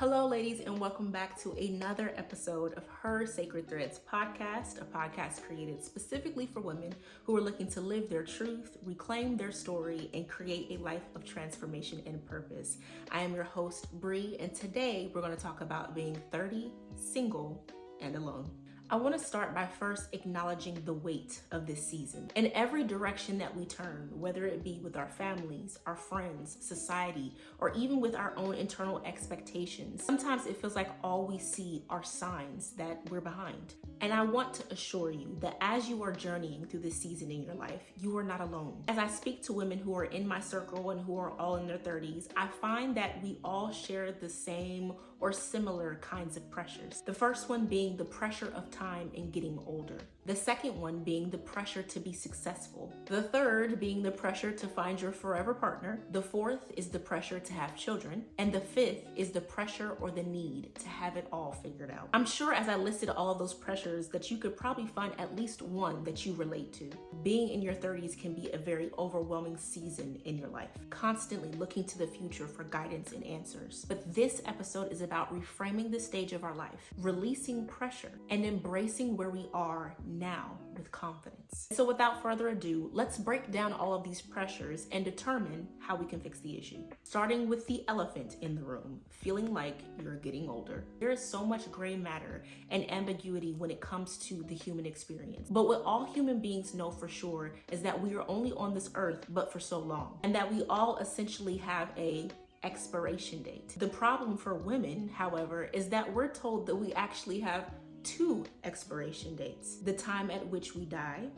Hello, ladies, and welcome back to another episode of Her Sacred Threads podcast, a podcast created specifically for women who are looking to live their truth, reclaim their story, and create a life of transformation and purpose. I am your host, Bree, and today we're going to talk about being 30, single, and alone. I want to start by first acknowledging the weight of this season. In every direction that we turn, whether it be with our families, our friends, society, or even with our own internal expectations, sometimes it feels like all we see are signs that we're behind. And I want to assure you that as you are journeying through this season in your life, you are not alone. As I speak to women who are in my circle and who are all in their 30s, I find that we all share the same or similar kinds of pressures. The first one being the pressure of time and getting older. The second one being the pressure to be successful. The third being the pressure to find your forever partner. The fourth is the pressure to have children. And the fifth is the pressure or the need to have it all figured out. I'm sure as I listed all of those pressures that you could probably find at least one that you relate to. Being in your 30s can be a very overwhelming season in your life, constantly looking to the future for guidance and answers. But this episode is about reframing the stage of our life, releasing pressure, and embracing where we are now with confidence. So without further ado, let's break down all of these pressures and determine how we can fix the issue. Starting with the elephant in the room, feeling like you're getting older. There is so much gray matter and ambiguity when it comes to the human experience. But what all human beings know for sure is that we are only on this earth but for so long, and that we all essentially have a expiration date. The problem for women, however, is that we're told that we actually have two expiration dates: the time at which we die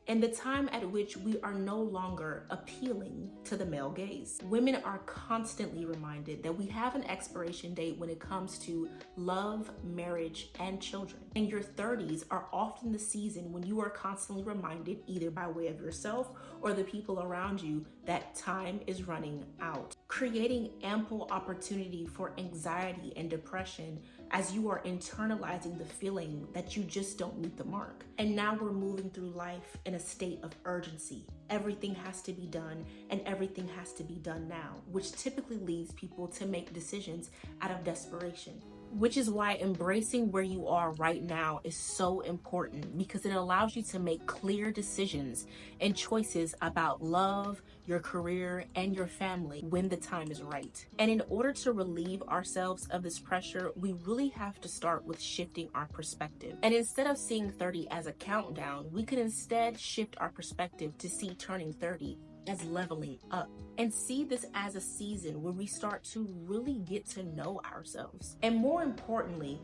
and the time at which we are no longer appealing to the male gaze. Women are constantly reminded that we have an expiration date when it comes to love, marriage, and children. And your 30s are often the season when you are constantly reminded, either by way of yourself or the people around you, that time is running out, creating ample opportunity for anxiety and depression as you are internalizing the feeling that you just don't meet the mark. And now we're moving through life in a state of urgency. Everything has to be done, and everything has to be done now, which typically leads people to make decisions out of desperation. Which is why embracing where you are right now is so important, because it allows you to make clear decisions and choices about love, your career, and your family when the time is right. And in order to relieve ourselves of this pressure, we really have to start with shifting our perspective. And instead of seeing 30 as a countdown, we could instead shift our perspective to see turning 30 as leveling up, and see this as a season where we start to really get to know ourselves. And more importantly,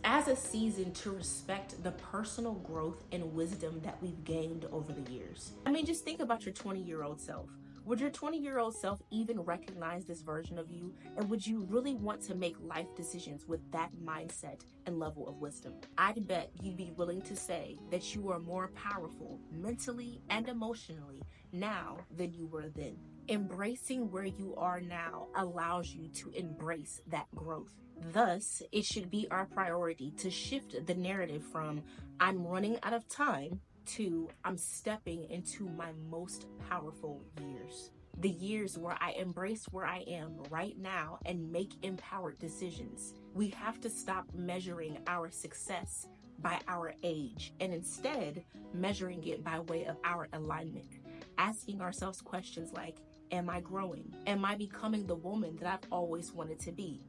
as a season to respect the personal growth and wisdom that we've gained over the years. I mean, just think about your 20-year-old self. Would your 20-year-old self even recognize this version of you? And would you really want to make life decisions with that mindset and level of wisdom? I'd bet you'd be willing to say that you are more powerful mentally and emotionally now than you were then. Embracing where you are now allows you to embrace that growth. Thus, it should be our priority to shift the narrative from "I'm running out of time" to "I'm stepping into my most powerful years." The years where I embrace where I am right now and make empowered decisions. We have to stop measuring our success by our age and instead measuring it by way of our alignment. Asking ourselves questions like, am I growing? Am I becoming the woman that I've always wanted to be?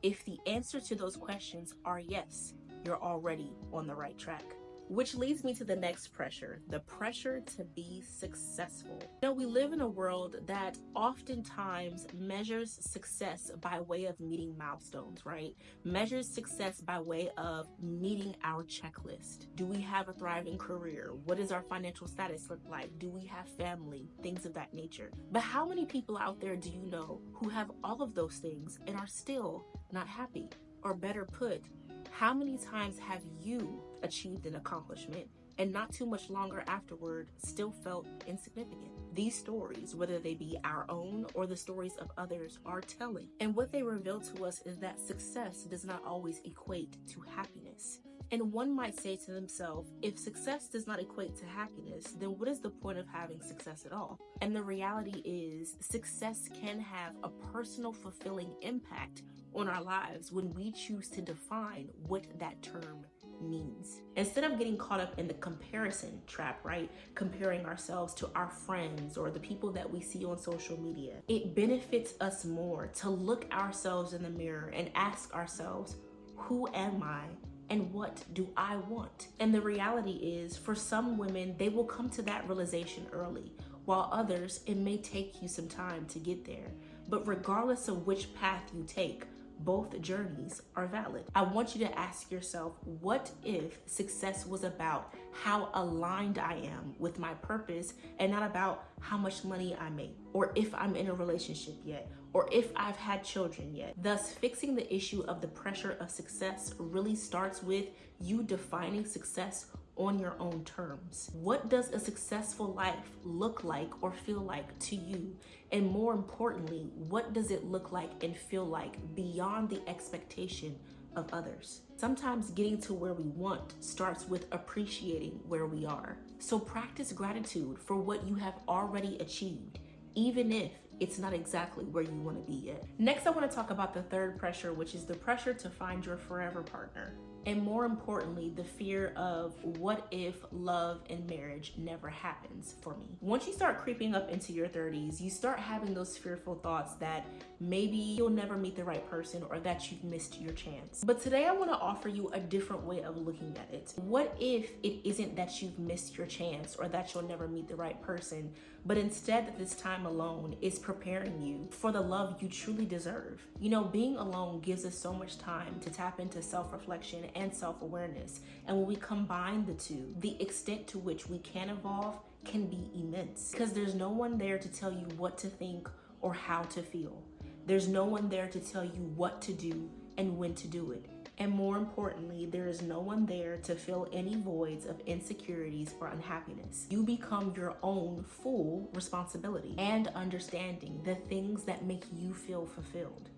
If the answer to those questions are yes, you're already on the right track. Which leads me to the next pressure, the pressure to be successful. You know, we live in a world that oftentimes measures success by way of meeting milestones, right? Measures success by way of meeting our checklist. Do we have a thriving career? What does our financial status look like? Do we have family? Things of that nature. But how many people out there do you know who have all of those things and are still not happy? Or better put, how many times have you achieved an accomplishment and not too much longer afterward still felt insignificant? These stories, whether they be our own or the stories of others, are telling. And what they reveal to us is that success does not always equate to happiness. And one might say to themselves, if success does not equate to happiness, then what is the point of having success at all? And the reality is, success can have a personal fulfilling impact on our lives when we choose to define what that term means. Instead of getting caught up in the comparison trap, right? Comparing ourselves to our friends or the people that we see on social media, it benefits us more to look ourselves in the mirror and ask ourselves, who am I? And what do I want? And the reality is, for some women, they will come to that realization early, while others, it may take you some time to get there. But regardless of which path you take, both journeys are valid. I want you to ask yourself, what if success was about how aligned I am with my purpose and not about how much money I make, or if I'm in a relationship yet, or if I've had children yet? Thus, fixing the issue of the pressure of success really starts with you defining success on your own terms. What does a successful life look like or feel like to you? And more importantly, what does it look like and feel like beyond the expectation of others? Sometimes getting to where we want starts with appreciating where we are. So practice gratitude for what you have already achieved, even if it's not exactly where you want to be yet. Next, I want to talk about the third pressure, which is the pressure to find your forever partner. And more importantly, the fear of what if love and marriage never happens for me? Once you start creeping up into your 30s, you start having those fearful thoughts that maybe you'll never meet the right person or that you've missed your chance. But today I want to offer you a different way of looking at it. What if it isn't that you've missed your chance or that you'll never meet the right person, but instead that this time alone is preparing you for the love you truly deserve? You know, being alone gives us so much time to tap into self-reflection and self-awareness. And when we combine the two, the extent to which we can evolve can be immense, because there's no one there to tell you what to think or how to feel. There's no one there to tell you what to do and when to do it. And more importantly, there is no one there to fill any voids of insecurities or unhappiness. You become your own full responsibility and understanding the things that make you feel fulfilled.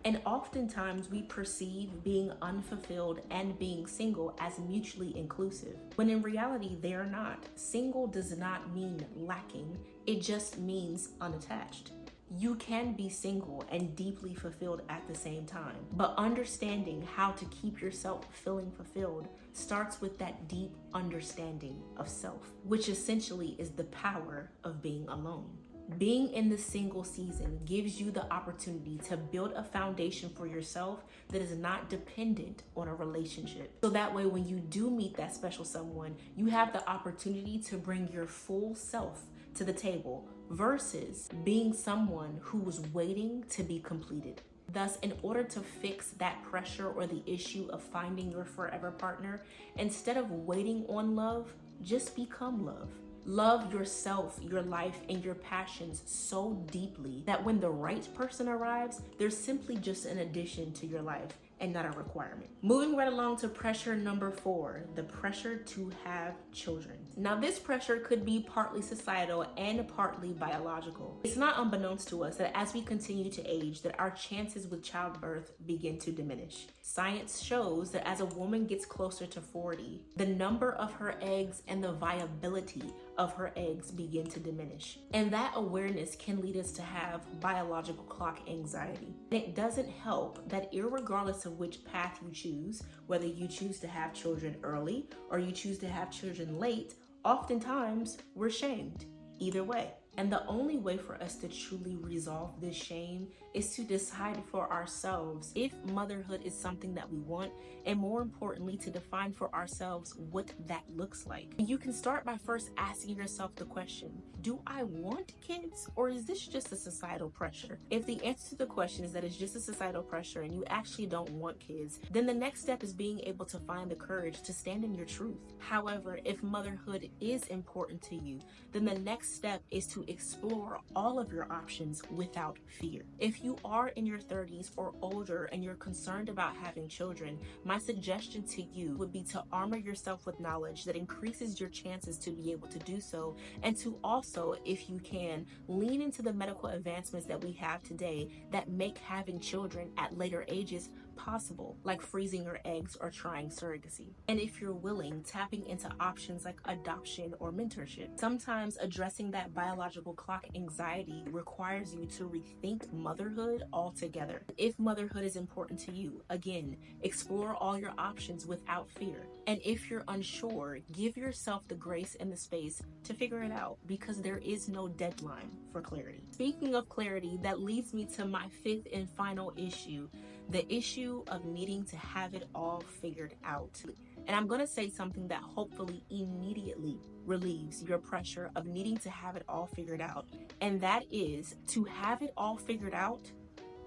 And oftentimes we perceive being unfulfilled and being single as mutually inclusive, when in reality they are not. Single does not mean lacking, it just means unattached. You can be single and deeply fulfilled at the same time, but understanding how to keep yourself feeling fulfilled starts with that deep understanding of self, which essentially is the power of being alone. Being in the single season gives you the opportunity to build a foundation for yourself that is not dependent on a relationship. So that way, when you do meet that special someone, you have the opportunity to bring your full self to the table versus being someone who was waiting to be completed. Thus, in order to fix that pressure or the issue of finding your forever partner, instead of waiting on love, just become love. Love yourself, your life, and your passions so deeply that when the right person arrives, they're simply just an addition to your life and not a requirement. Moving right along to pressure number 4, the pressure to have children. Now, this pressure could be partly societal and partly biological. It's not unbeknownst to us that as we continue to age, that our chances with childbirth begin to diminish. Science shows that as a woman gets closer to 40, the number of her eggs and the viability of her eggs begin to diminish. And that awareness can lead us to have biological clock anxiety. And it doesn't help that irregardless of which path you choose, whether you choose to have children early or you choose to have children late, oftentimes we're shamed either way. And the only way for us to truly resolve this shame is to decide for ourselves if motherhood is something that we want, and more importantly, to define for ourselves what that looks like. You can start by first asking yourself the question, do I want kids, or is this just a societal pressure? If the answer to the question is that it's just a societal pressure and you actually don't want kids, then the next step is being able to find the courage to stand in your truth. However, if motherhood is important to you, then the next step is to explore all of your options without fear. If you are in your 30s or older and you're concerned about having children, my suggestion to you would be to armor yourself with knowledge that increases your chances to be able to do so, and to also, if you can, lean into the medical advancements that we have today that make having children at later ages possible, like freezing your eggs or trying surrogacy. And if you're willing, tapping into options like adoption or mentorship. Sometimes addressing that biological clock anxiety requires you to rethink motherhood altogether. If motherhood is important to you, again, explore all your options without fear. And if you're unsure, give yourself the grace and the space to figure it out, because there is no deadline for clarity. Speaking of clarity, that leads me to my fifth and final issue, the issue of needing to have it all figured out. And I'm going to say something that hopefully immediately relieves your pressure of needing to have it all figured out. And that is, to have it all figured out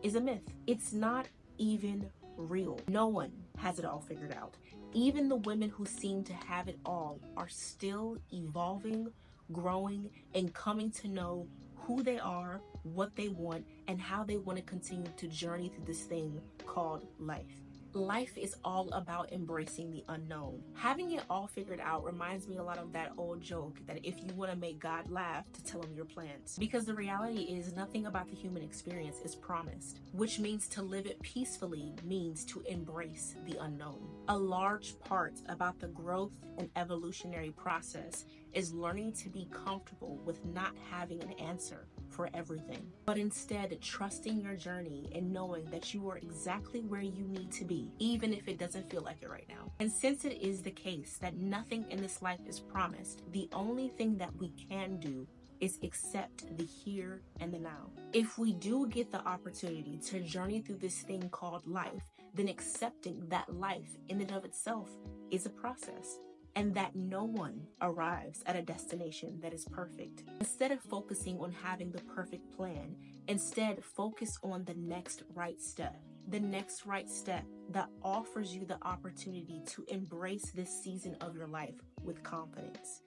is a myth. It's not even real. No one has it all figured out. Even the women who seem to have it all are still evolving, growing, and coming to know who they are, what they want, and how they want to continue to journey through this thing called life. Life is all about embracing the unknown. Having it all figured out reminds me a lot of that old joke that if you want to make God laugh, to tell him your plans. Because the reality is, nothing about the human experience is promised, which means to live it peacefully means to embrace the unknown. A large part about the growth and evolutionary process is learning to be comfortable with not having an answer for everything, but instead trusting your journey and knowing that you are exactly where you need to be, even if it doesn't feel like it right now. And since it is the case that nothing in this life is promised, the only thing that we can do is accept the here and the now. If we do get the opportunity to journey through this thing called life, then accepting that life in and of itself is a process, and that no one arrives at a destination that is perfect. Instead of focusing on having the perfect plan, instead focus on the next right step. The next right step that offers you the opportunity to embrace this season of your life with confidence.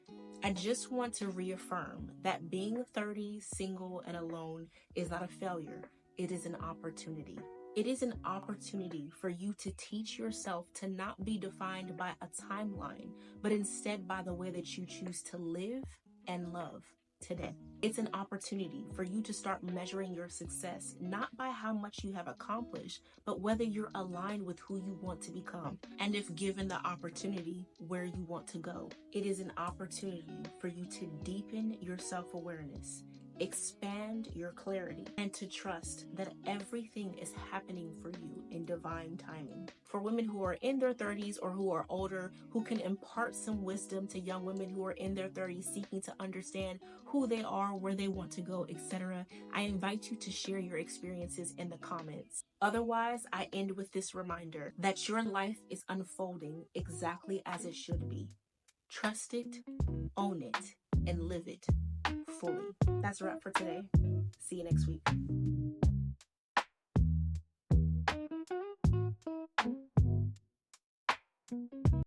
I just want to reaffirm that being 30, single, and alone is not a failure. It is an opportunity. It is an opportunity for you to teach yourself to not be defined by a timeline, but instead by the way that you choose to live and love today. It's an opportunity for you to start measuring your success, not by how much you have accomplished, but whether you're aligned with who you want to become, and if given the opportunity, where you want to go. It is an opportunity for you to deepen your self-awareness, expand your clarity, and to trust that everything is happening for you in divine timing. For women who are in their 30s or who are older, who can impart some wisdom to young women who are in their 30s seeking to understand who they are, where they want to go, etc., I invite you to share your experiences in the comments. Otherwise, I end with this reminder that your life is unfolding exactly as it should be. Trust it, own it, and live it fully. That's a wrap for today. See you next week.